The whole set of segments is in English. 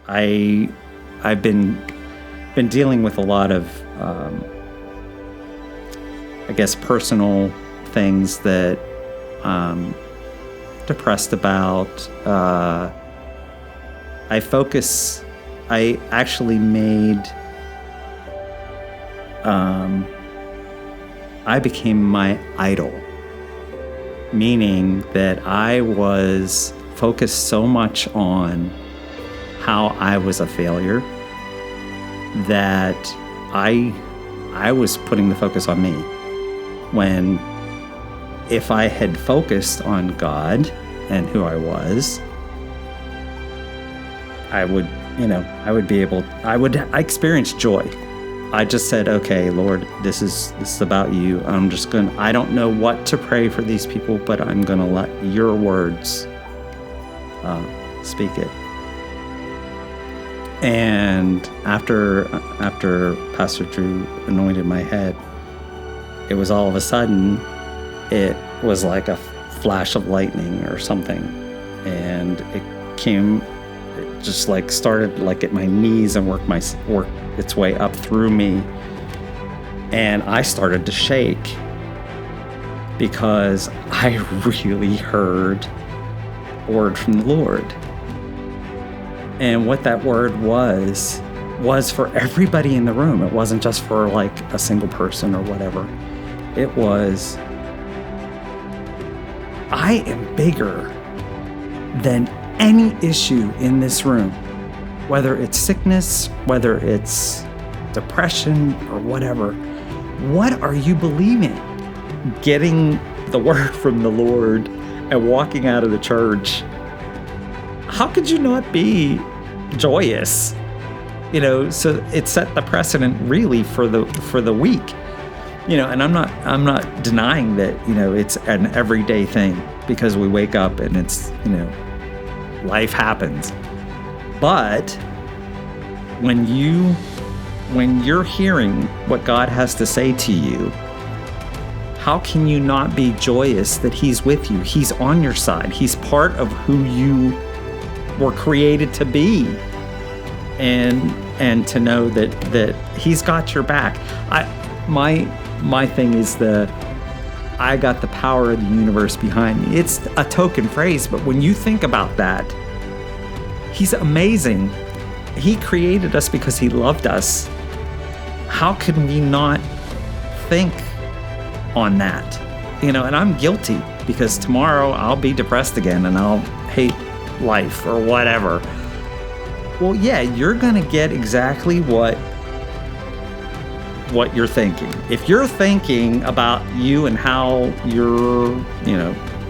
I've been dealing with a lot of, I guess, personal things that I'm depressed about. I actually made, I became my idol, meaning that I was focused so much on how I was a failure that I was putting the focus on me. When if I had focused on God and who I was, I experienced joy. I just said, okay, Lord, this is about you. I don't know what to pray for these people, but I'm going to let your words speak it. And after Pastor Drew anointed my head, it was all of a sudden, it was like a flash of lightning or something. And it just like started like at my knees and worked its way up through me. And I started to shake because I really heard a word from the Lord. And what that word was for everybody in the room. It wasn't just for like a single person or whatever. It was, I am bigger than any issue in this room, whether it's sickness, whether it's depression or whatever. What are you believing? Getting the word from the Lord and walking out of the church, how could you not be joyous? So it set the precedent really for the week. And I'm not denying that, it's an everyday thing because we wake up and it's, life happens. But when you're hearing what God has to say to you, how can you not be joyous that He's with you? He's on your side. He's part of who you were created to be. And to know that He's got your back. My thing is I got the power of the universe behind me. It's a token phrase, but when you think about that, He's amazing. He created us because He loved us. How can we not think on that? And I'm guilty because tomorrow I'll be depressed again and I'll hate life or whatever. Well, yeah, you're going to get exactly what you're thinking. If you're thinking about you and how you're,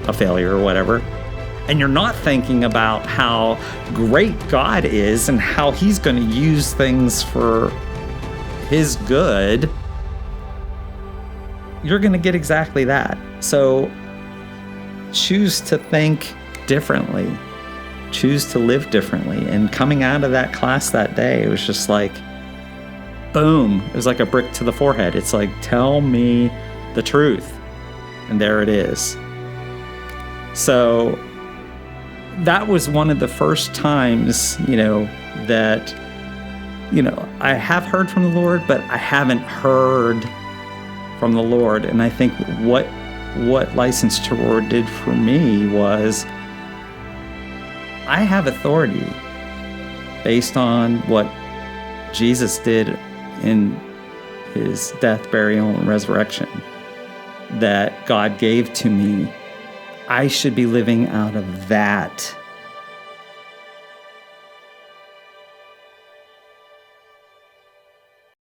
a failure or whatever, and you're not thinking about how great God is and how He's going to use things for His good, you're going to get exactly that. So choose to think differently. Choose to live differently. And coming out of that class that day, it was just like, boom. It was like a brick to the forehead. It's like, tell me the truth. And there it is. So that was one of the first times, that, I have heard from the Lord, but I haven't heard from the Lord. And I think what License to Roar did for me was, I have authority based on what Jesus did in His death, burial, and resurrection that God gave to me. I should be living out of that